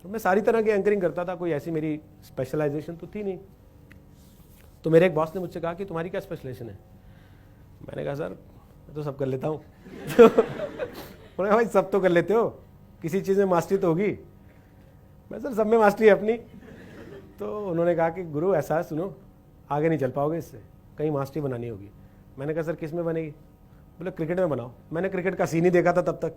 तो मैं सारी तरह की एंकरिंग करता था, कोई ऐसी मेरी स्पेशलाइजेशन तो थी नहीं। तो मेरे एक बॉस ने मुझसे कहा कि तुम्हारी क्या स्पेशलाइजेशन है? मैंने कहा सर मैं तो सब कर लेता हूँ। उन्होंने कहा भाई सब तो कर लेते हो, किसी चीज़ में मास्टरी तो होगी। मैं सर सब में मास्टरी है अपनी। तो उन्होंने कहा कि गुरु ऐसा है, सुनो आगे नहीं चल पाओगे इससे, कहीं मास्टरी बनानी होगी। मैंने कहा सर किस में बनेगी? बोले क्रिकेट में बनाओ। मैंने क्रिकेट का सीन ही देखा था तब तक।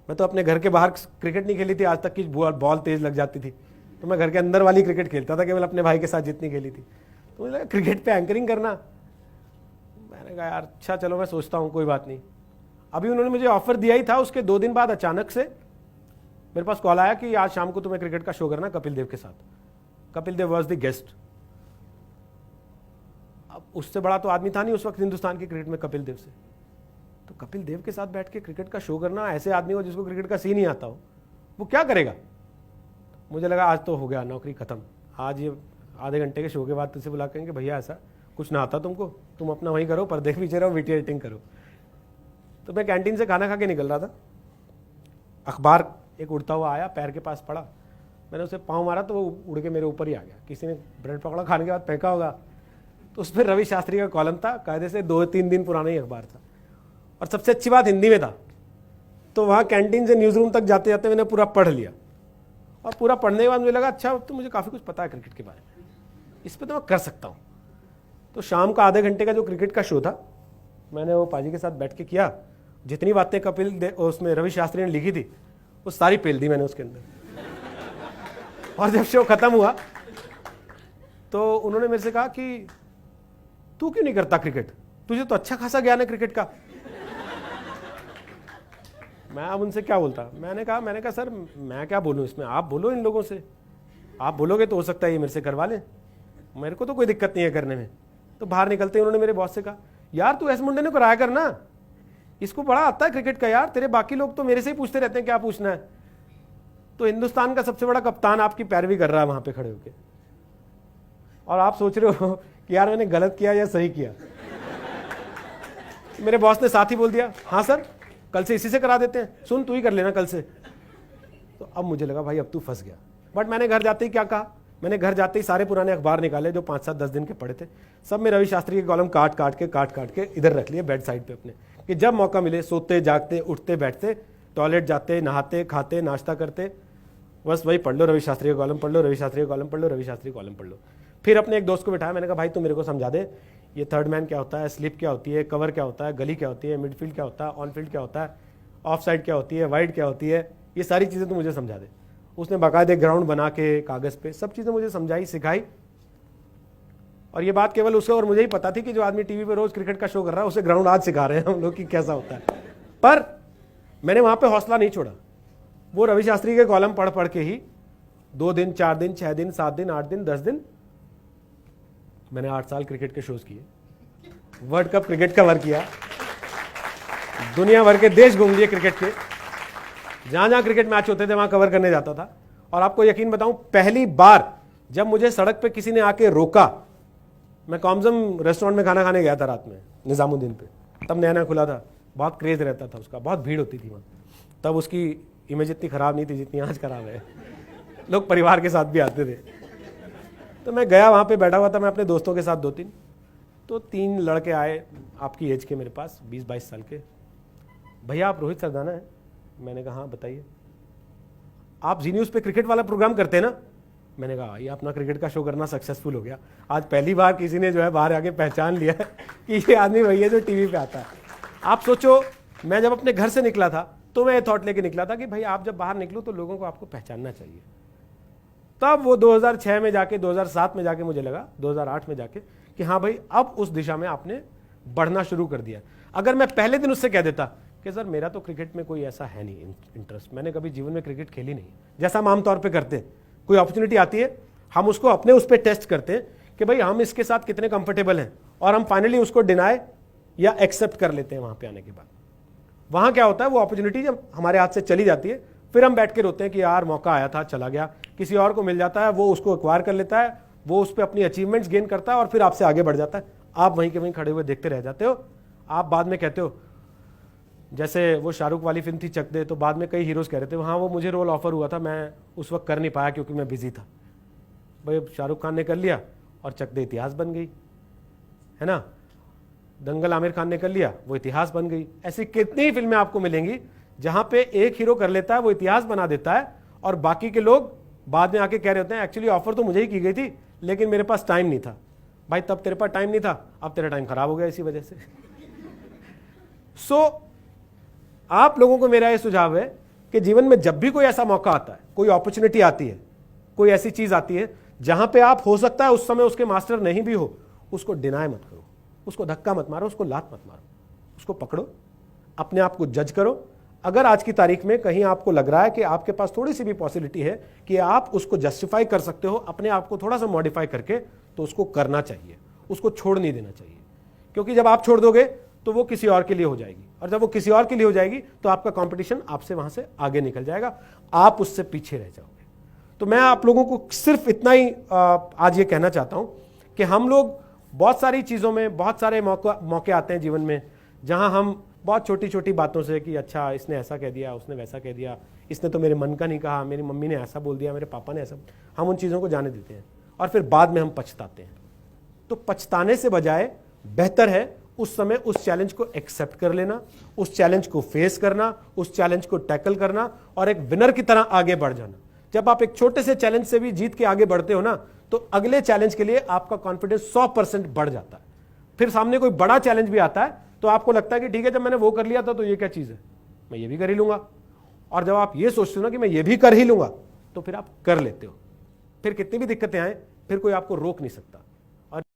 मैं तो अपने घर के बाहर क्रिकेट नहीं खेली थी आज तक कि बॉल तेज लग जाती थी। तो मैं घर के अंदर वाली क्रिकेट खेलता था केवल अपने भाई के साथ जितनी खेली थी। तो मुझे लगा क्रिकेट पे एंकरिंग करना। मैंने कहा यार अच्छा चलो मैं सोचता हूँ, कोई बात नहीं। अभी उन्होंने मुझे ऑफर दिया ही था, उसके 2 दिन बाद अचानक से मेरे पास कॉल आया कि आज शाम को तुम्हें क्रिकेट का शो करना कपिल देव के साथ। Kapil Dev was the guest. अब उससे बड़ा तो आदमी था नहीं उस वक्त हिंदुस्तान की क्रिकेट में कपिल देव से। तो कपिल देव के साथ बैठ के क्रिकेट का शो करना, ऐसे आदमी को जिसको क्रिकेट का सीन ही आता हो, वो क्या करेगा? मुझे लगा आज तो हो गया, नौकरी खत्म। आज ये आधे घंटे के शो के बाद तुझसे बुला करेंगे भैया ऐसा कुछ ना आता तुमको, तुम अपना वहीं करो, पर्दे के पीछे रहो, वीडियो एडिटिंग करो। तो मैं कैंटीन से खाना खा के निकल रहा था, अखबार एक उड़ता हुआ आया, पैर के पास पड़ा। मैंने उसे पाँव मारा तो वो उड़ के मेरे ऊपर ही आ गया। किसी ने ब्रेड पकौड़ा खाने के बाद फेंका होगा। तो उस पर रवि शास्त्री का कॉलम था, कायदे से 2-3 दिन पुराना ही अखबार था, और सबसे अच्छी बात हिंदी में था। तो वहाँ कैंटीन से न्यूज़ रूम तक जाते जाते मैंने पूरा पढ़ लिया, और पूरा पढ़ने के बाद मुझे लगा अच्छा तो मुझे काफ़ी कुछ पता है क्रिकेट के बारे में, इस पर तो मैं कर सकता हूँ। तो शाम का आधे घंटे का जो क्रिकेट का शो था, मैंने वो पाजी के साथ बैठ के किया। जितनी बातें उसमें रवि शास्त्री ने लिखी थी वो सारी पेल दी मैंने उसके अंदर। और जब शो खत्म हुआ तो उन्होंने मेरे से कहा कि तू क्यों नहीं करता क्रिकेट, तुझे तो अच्छा खासा ज्ञान है क्रिकेट का। मैं अब उनसे क्या बोलता? मैंने कहा सर मैं क्या बोलूं इसमें, आप बोलो इन लोगों से, आप बोलोगे तो हो सकता है ये मेरे से करवा लें, मेरे को तो कोई दिक्कत नहीं है करने में। तो बाहर निकलते उन्होंने मेरे बॉस से कहा यार तू ऐसे मुंडे ने कराया करना, इसको बड़ा आता है क्रिकेट का यार, तेरे बाकी लोग तो मेरे से ही पूछते रहते हैं क्या पूछना है। तो हिंदुस्तान का सबसे बड़ा कप्तान आपकी पैरवी कर रहा है वहां पे खड़े होके, और आप सोच रहे हो कि यार मैंने गलत किया या सही किया। मेरे बॉस ने साथ ही बोल दिया हाँ सर कल से इसी से करा देते हैं, सुन तू ही कर लेना कल से। तो अब मुझे लगा भाई अब तू फंस गया। बट मैंने घर जाते ही क्या कहा, मैंने घर जाते ही सारे पुराने अखबार निकाले जो 5-7-10 दिन के पड़े थे, सब में रवि शास्त्री के कॉलम काट काट के इधर रख लिए बेड साइड पे अपने, कि जब मौका मिले सोते जागते उठते बैठते टॉयलेट जाते नहाते खाते नाश्ता करते बस वही पढ़ लो, रवि शास्त्री का कॉलम पढ़ लो, रवि शास्त्री का कॉलम पढ़ लो, रवि शास्त्री का कॉलम पढ़ लो। फिर अपने एक दोस्त को बिठाया, मैंने कहा भाई तू मेरे को समझा दे ये थर्ड मैन क्या होता है, स्लिप क्या होती है, कवर क्या होता है, गली क्या होती है, मिडफील्ड क्या होता है, ऑन फील्ड क्या होता है, ऑफ साइड क्या होती है, वाइड क्या होती है, ये सारी चीज़ें तू मुझे समझा दे। उसने बाकायदे ग्राउंड बना के कागज़ पे सब चीज़ें मुझे समझाई सिखाई। और ये बात केवल उसे और मुझे ही पता थी कि जो आदमी टीवी पे रोज क्रिकेट का शो कर रहा है उसे ग्राउंड आज सिखा रहे हैं हम लोग कि कैसा होता है। पर मैंने वहाँ पे हौसला नहीं छोड़ा, वो रवि शास्त्री के कॉलम पढ़ पढ़ के ही 2 दिन 4 दिन 6 दिन 7 दिन 8 दिन 10 दिन मैंने 8 साल क्रिकेट के शोज किए, वर्ल्ड कप क्रिकेट कवर किया, दुनिया भर के देश घूम लिए क्रिकेट के, जहां जहां क्रिकेट मैच होते थे वहां कवर करने जाता था। और आपको यकीन बताऊं पहली बार जब मुझे सड़क पे किसी ने आके रोका, मैं कॉम्जम रेस्टोरेंट में खाना खाने गया था रात में निजामुद्दीन पे, तब नया नया खुला था, बहुत क्रेज रहता था उसका, बहुत भीड़ होती थी वहाँ, तब उसकी इमेज इतनी खराब नहीं थी जितनी आज खराब है, लोग परिवार के साथ भी आते थे। तो मैं गया वहाँ पे बैठा हुआ था मैं अपने दोस्तों के साथ 2-3, तो 3 लड़के आए आपकी एज के मेरे पास 20-22 साल के, भैया आप रोहित सरदाना है? मैंने कहा हाँ बताइए। आप जी न्यूज़ पे क्रिकेट वाला प्रोग्राम करते हैं ना? मैंने कहा ये अपना क्रिकेट का शो करना सक्सेसफुल हो गया, आज पहली बार किसी ने जो है बाहर आके पहचान लिया है कि ये आदमी वही है जो टीवी पे आता है। आप सोचो मैं जब अपने घर से निकला था तो मैं ये थॉट लेके निकला था कि भाई आप जब बाहर निकलो तो लोगों को आपको पहचानना चाहिए। तब वो 2006 में जाके 2007 में जाके मुझे लगा 2008 में जाके कि हाँ भाई अब उस दिशा में आपने बढ़ना शुरू कर दिया। अगर मैं पहले दिन उससे कह देता कि सर मेरा तो क्रिकेट में कोई ऐसा है नहीं इंटरेस्ट, मैंने कभी जीवन में क्रिकेट खेली नहीं, जैसा हम आमतौर पर करते हैं, कोई अपॉर्चुनिटी आती है हम उसको अपने उस पर टेस्ट करते हैं कि भाई हम इसके साथ कितने कंफर्टेबल हैं, और हम फाइनली उसको डिनाई या एक्सेप्ट कर लेते हैं। वहां पे आने के बाद वहां क्या होता है, वो अपॉर्चुनिटी जब हमारे हाथ से चली जाती है फिर हम बैठ के रोते हैं कि यार मौका आया था चला गया, किसी और को मिल जाता है वो उसको एक्वायर कर लेता है, वो उस पर अपनी अचीवमेंट्स गेन करता है और फिर आपसे आगे बढ़ जाता है, आप वहीं के वहीं खड़े हुए देखते रह जाते हो। आप बाद में कहते हो जैसे वो शाहरुख वाली फिल्म थी चक दे, तो बाद में कई हीरोज कह रहे थे हाँ वो मुझे रोल ऑफर हुआ था, मैं उस वक्त कर नहीं पाया क्योंकि मैं बिजी था। भाई शाहरुख खान ने कर लिया और चक दे इतिहास बन गई, है ना। दंगल आमिर खान ने कर लिया, वो इतिहास बन गई। ऐसी कितनी फिल्में आपको मिलेंगी जहां पे एक हीरो कर लेता है, वो इतिहास बना देता है, और बाकी के लोग बाद में आके कह रहे होते हैं एक्चुअली ऑफर तो मुझे ही की गई थी लेकिन मेरे पास टाइम नहीं था। भाई तब तेरे पास टाइम नहीं था, अब तेरा टाइम खराब हो गया इसी वजह से। आप लोगों को मेरा यह सुझाव है कि जीवन में जब भी कोई ऐसा मौका आता है, कोई अपॉर्चुनिटी आती है, कोई ऐसी चीज आती है जहां पे आप हो सकता है उस समय उसके मास्टर नहीं भी हो, उसको डिनाय मत करो, उसको धक्का मत मारो, उसको लात मत मारो, उसको पकड़ो, अपने आप को जज करो। अगर आज की तारीख में कहीं आपको लग रहा है कि आपके पास थोड़ी सी भी पॉसिबिलिटी है कि आप उसको जस्टिफाई कर सकते हो अपने आप को थोड़ा सा मॉडिफाई करके, तो उसको करना चाहिए, उसको छोड़ नहीं देना चाहिए। क्योंकि जब आप छोड़ दोगे तो वो किसी और के लिए हो जाएगी, और जब वो किसी और के लिए हो जाएगी तो आपका कंपटीशन आपसे वहां से आगे निकल जाएगा, आप उससे पीछे रह जाओगे। तो मैं आप लोगों को सिर्फ इतना ही आज ये कहना चाहता हूं कि हम लोग बहुत सारी चीज़ों में, बहुत सारे मौके आते हैं जीवन में जहां हम बहुत छोटी छोटी बातों से कि अच्छा इसने ऐसा कह दिया, उसने वैसा कह दिया, इसने तो मेरे मन का नहीं कहा, मेरी मम्मी ने ऐसा बोल दिया, मेरे पापा ने ऐसा, हम उन चीज़ों को जाने देते हैं और फिर बाद में हम पछताते हैं। तो पछताने से बजाय बेहतर है उस समय उस चैलेंज को एक्सेप्ट कर लेना, उस चैलेंज को फेस करना, उस चैलेंज को टैकल करना और एक विनर की तरह आगे बढ़ जाना। जब आप एक छोटे से चैलेंज से भी जीत के आगे बढ़ते हो ना, तो अगले चैलेंज के लिए आपका कॉन्फिडेंस 100% बढ़ जाता है। फिर सामने कोई बड़ा चैलेंज भी आता है तो आपको लगता है कि ठीक है, जब मैंने वो कर लिया था तो ये क्या चीज है, मैं ये भी कर ही लूंगा। और जब आप ये सोचते हो ना कि मैं ये भी कर ही लूंगा, तो फिर आप कर लेते हो। फिर कितनी भी दिक्कतें आए, फिर कोई आपको रोक नहीं सकता।